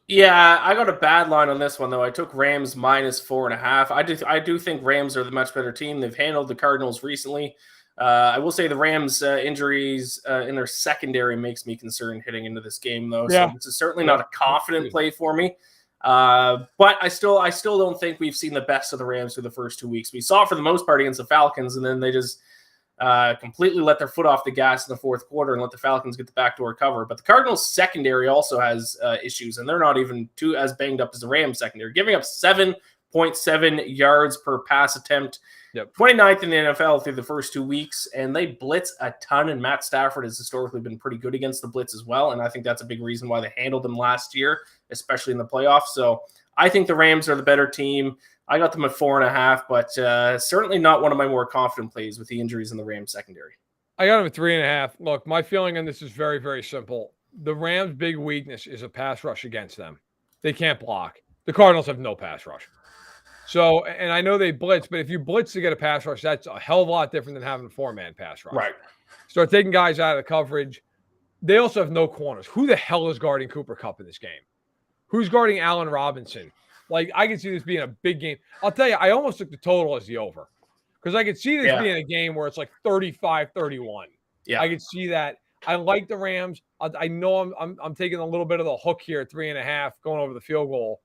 Yeah, I got a bad line on this one, though. I took Rams -4.5. I do think Rams are the much better team. They've handled the Cardinals recently. I will say the Rams' injuries in their secondary makes me concerned heading into this game, though. Yeah. So this is certainly not a confident play for me. But I still don't think we've seen the best of the Rams through the first 2 weeks. We saw it for the most part against the Falcons, and then they just completely let their foot off the gas in the fourth quarter and let the Falcons get the backdoor cover. But the Cardinals' secondary also has issues, and they're not even as banged up as the Rams' secondary, giving up 7.7 yards per pass attempt. Yep. 29th in the NFL through the first 2 weeks, and they blitz a ton, and Matt Stafford has historically been pretty good against the blitz as well, and I think that's a big reason why they handled them last year, especially in the playoffs. So I think the Rams are the better team. I got them at 4.5, but certainly not one of my more confident plays with the injuries in the Rams secondary. I got them at 3.5. Look, my feeling on this is very, very simple. The Rams' big weakness is a pass rush against them. They can't block. The Cardinals have no pass rush. So, and I know they blitz, but if you blitz to get a pass rush, that's a hell of a lot different than having a 4-man pass rush. Right. Start taking guys out of the coverage. They also have no corners. Who the hell is guarding Cooper Kupp in this game? Who's guarding Allen Robinson? Like, I can see this being a big game. I'll tell you, I almost took the total as the over because I could see this being a game where it's like 35-31. Yeah. I could see that. I like the Rams. I know I'm taking a little bit of the hook here at 3.5, going over the field goal.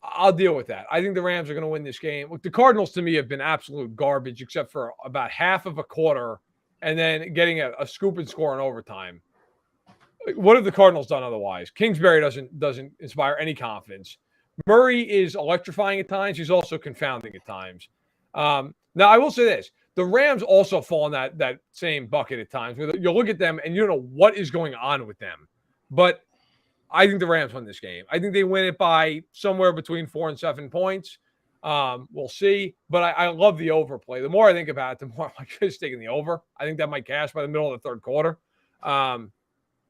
I'll deal with that. I think the Rams are going to win this game. Look, the Cardinals to me have been absolute garbage except for about half of a quarter and then getting a scoop and score in overtime. What have the Cardinals done otherwise? Kingsbury doesn't inspire any confidence. Murray is electrifying at times. He's also confounding at times. Now, I will say this. The Rams also fall in that same bucket at times. You'll look at them and you don't know what is going on with them. But I think the Rams win this game. I think they win it by somewhere between 4 and 7 points. We'll see. But I love the overplay. The more I think about it, the more I'm just taking the over. I think that might cash by the middle of the third quarter.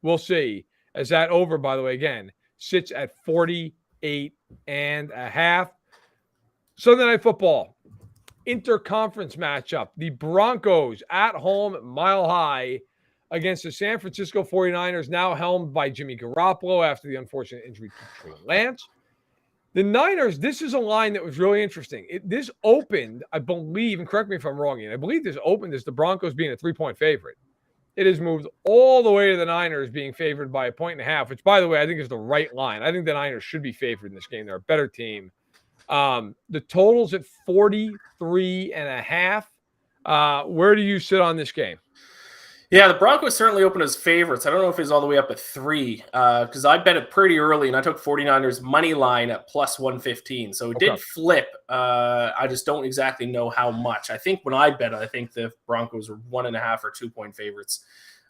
We'll see. As that over, by the way, again, sits at 48.5. Sunday Night Football. Interconference matchup. The Broncos at home, Mile High, against the San Francisco 49ers, now helmed by Jimmy Garoppolo after the unfortunate injury to Trey Lance. The Niners, this is a line that was really interesting. This opened, I believe, and correct me if I'm wrong, Ian, I believe this opened as the Broncos being a 3-point favorite. It has moved all the way to the Niners being favored by 1.5, which, by the way, I think is the right line. I think the Niners should be favored in this game. They're a better team. The total's at 43.5. Where do you sit on this game? Yeah, the Broncos certainly opened as favorites. I don't know if he's all the way up at 3 because I bet it pretty early, and I took 49ers money line at +115. So it did flip. I just don't exactly know how much. I think when I bet it, I think the Broncos were 1.5 or 2-point favorites.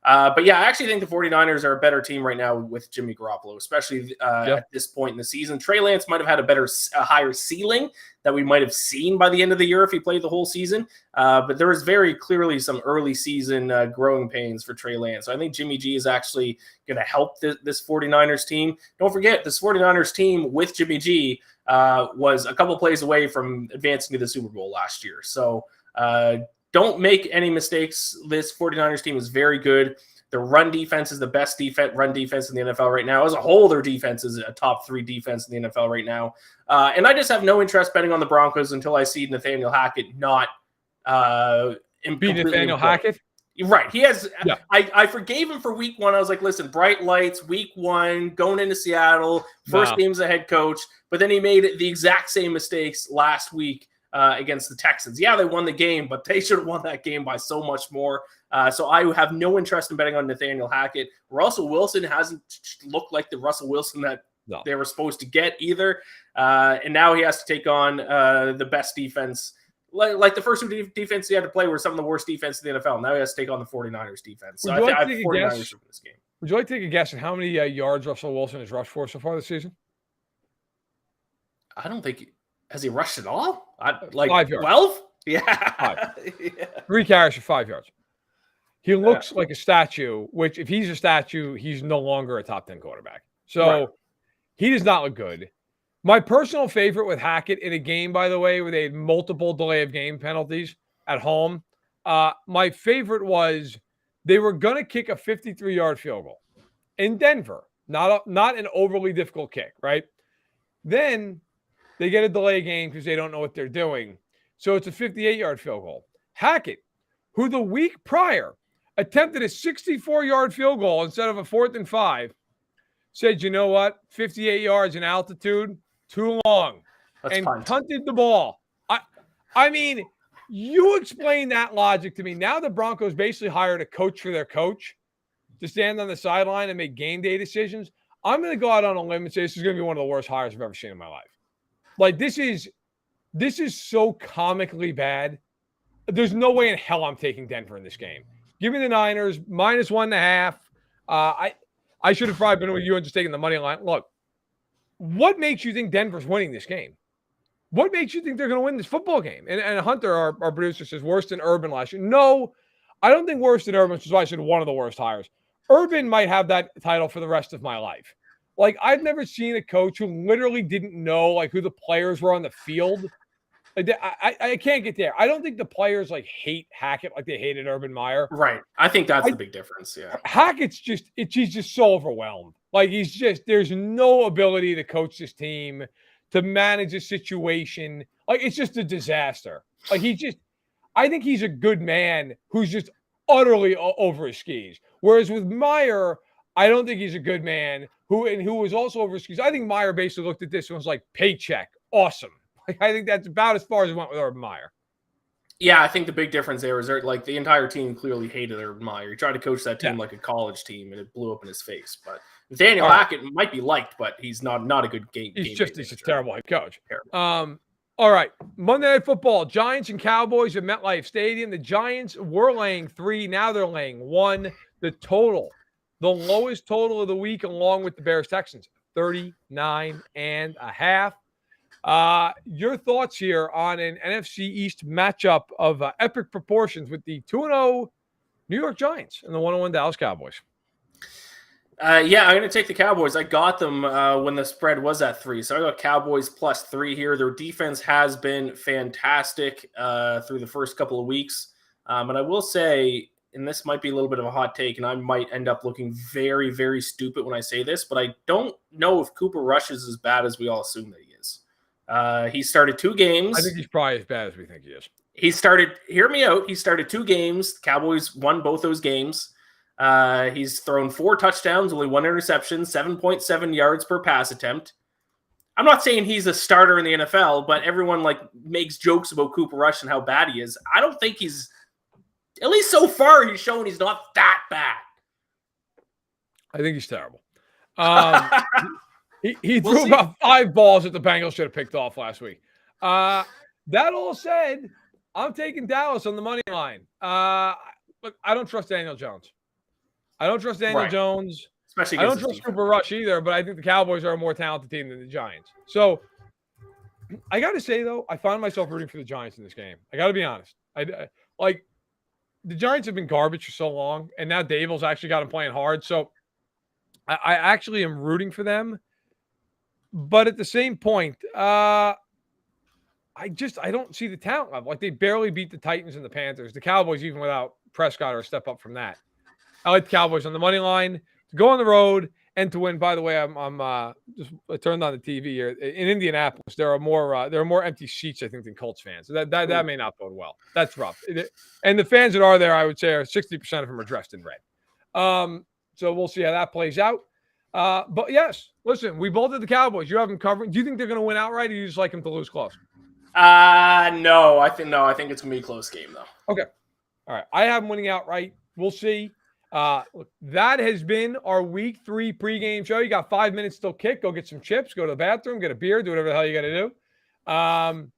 But yeah, I actually think the 49ers are a better team right now with Jimmy Garoppolo, especially at this point in the season. Trey Lance might have had a higher ceiling that we might have seen by the end of the year if he played the whole season. But there was very clearly some early season growing pains for Trey Lance. So I think Jimmy G is actually going to help this 49ers team. Don't forget, this 49ers team with Jimmy G was a couple plays away from advancing to the Super Bowl last year. So don't make any mistakes. This 49ers team is very good. The run defense is the best run defense in the NFL right now. As a whole, their defense is a top 3 defense in the NFL right now. And I just have no interest betting on the Broncos until I see Nathaniel Hackett not beat Nathaniel Hackett. Right. He has. Yeah. I forgave him for week 1. I was like, listen, bright lights, week 1, going into Seattle, first game as a head coach. But then he made the exact same mistakes last week against the Texans. Yeah, they won the game, but they should have won that game by so much more. So I have no interest in betting on Nathaniel Hackett. Russell Wilson hasn't looked like the Russell Wilson that they were supposed to get either. And now he has to take on the best defense. Like the first 2 defenses he had to play were some of the worst defense in the NFL. Now he has to take on the 49ers defense. So I think 49ers win this game. Would you like to take a guess at how many yards Russell Wilson has rushed for so far this season? I don't think has he rushed at all? 5 yards. 12? Yeah. 5. Yeah. 3 carries for 5 yards. He looks like a statue, which if he's a statue, he's no longer a top 10 quarterback. So he does not look good. My personal favorite with Hackett in a game, by the way, where they had multiple delay of game penalties at home, my favorite was they were going to kick a 53-yard field goal in Denver. Not an overly difficult kick, right? Then they get a delay game because they don't know what they're doing. So it's a 58-yard field goal. Hackett, who the week prior attempted a 64-yard field goal instead of a 4th and 5, said, you know what? 58 yards in altitude, too long. And punted the ball. I mean, you explain that logic to me. Now the Broncos basically hired a coach for their coach to stand on the sideline and make game day decisions. I'm going to go out on a limb and say this is going to be one of the worst hires I've ever seen in my life. Like, this is so comically bad. There's no way in hell I'm taking Denver in this game. Give me the Niners, -1.5. I should have probably been with you and just taking the money line. Look, what makes you think Denver's winning this game? What makes you think they're going to win this football game? And Hunter, our producer, says worse than Urban last year. No, I don't think worse than Urban, which is why I said one of the worst hires. Urban might have that title for the rest of my life. Like, I've never seen a coach who literally didn't know, like, who the players were on the field. Like, I can't get there. I don't think the players, like, hate Hackett like they hated Urban Meyer. Right. I think that's the big difference, yeah. Hackett's he's just so overwhelmed. Like, there's no ability to coach this team, to manage a situation. Like, it's just a disaster. Like, I think he's a good man who's just utterly over his skis. Whereas with Meyer, I don't think he's a good man who was also over his skis. I think Meyer basically looked at this and was like, paycheck, awesome. Like, I think that's about as far as it went with Urban Meyer. Yeah, I think the big difference there is like the entire team clearly hated Urban Meyer. He tried to coach that team like a college team, and it blew up in his face. But Nathaniel Hackett might be liked, but he's not a good game. He's a terrible head coach. Terrible. All right, Monday Night Football, Giants and Cowboys at MetLife Stadium. The Giants were laying 3. Now they're laying 1. The total, the lowest total of the week, along with the Bears-Texans, 39.5. Your thoughts here on an NFC East matchup of epic proportions with the 2-0 New York Giants and the 1-1 Dallas Cowboys? Yeah, I'm going to take the Cowboys. I got them when the spread was at 3. So I got Cowboys +3 here. Their defense has been fantastic through the first couple of weeks. And I will say, and this might be a little bit of a hot take, and I might end up looking very, very stupid when I say this, but I don't know if Cooper Rush is as bad as we all assume that he is. He started 2 games. I think he's probably as bad as we think he is. Hear me out. He started 2 games. The Cowboys won both those games. He's thrown 4 touchdowns, only 1 interception, 7.7 yards per pass attempt. I'm not saying he's a starter in the NFL, but everyone makes jokes about Cooper Rush and how bad he is. I don't think he's, at least so far, he's shown he's not that bad. I think he's terrible. He threw about 5 balls that the Bengals should have picked off last week. That all said, I'm taking Dallas on the money line. Look, I don't trust Daniel Jones. I don't trust Daniel Right. Jones. Especially I don't against trust defense. Cooper Rush either, but I think the Cowboys are a more talented team than the Giants. So I got to say, though, I find myself rooting for the Giants in this game. I got to be honest. Like the Giants have been garbage for so long, and now Dable's actually got them playing hard. So I actually am rooting for them. But at the same point, I don't see the talent level. Like they barely beat the Titans and the Panthers. The Cowboys, even without Prescott, are a step up from that. I like the Cowboys on the money line to go on the road and to win. By the way, I turned on the TV here in Indianapolis. There are more empty seats, I think, than Colts fans. So that may not bode well. That's rough. And the fans that are there, I would say, are 60% of them are dressed in red. So we'll see how that plays out. But yes, listen, we both did the Cowboys. You have them covering. Do you think they're going to win outright, or you just like them to lose close? No. I think it's gonna be a close game though. Okay. All right. I have them winning outright. We'll see. Look, that has been our week 3 pregame show. You got 5 minutes till kick. Go get some chips, go to the bathroom, get a beer, do whatever the hell you got to do.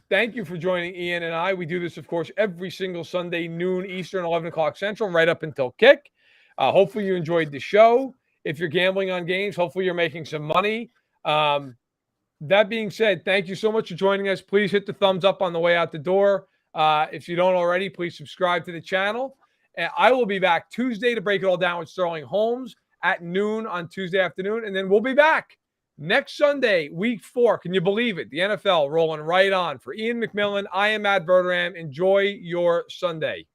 Thank you for joining Ian and I. We do this, of course, every single Sunday, noon Eastern, 11 o'clock Central, right up until kick. Hopefully you enjoyed the show. If you're gambling on games, hopefully you're making some money. That being said, thank you so much for joining us. Please hit the thumbs up on the way out the door. If you don't already, please subscribe to the channel. And I will be back Tuesday to break it all down with Sterling Holmes at noon on Tuesday afternoon. And then we'll be back next Sunday, week 4. Can you believe it? The NFL rolling right on. For Iain MacMillan, I am Matt Verderame. Enjoy your Sunday.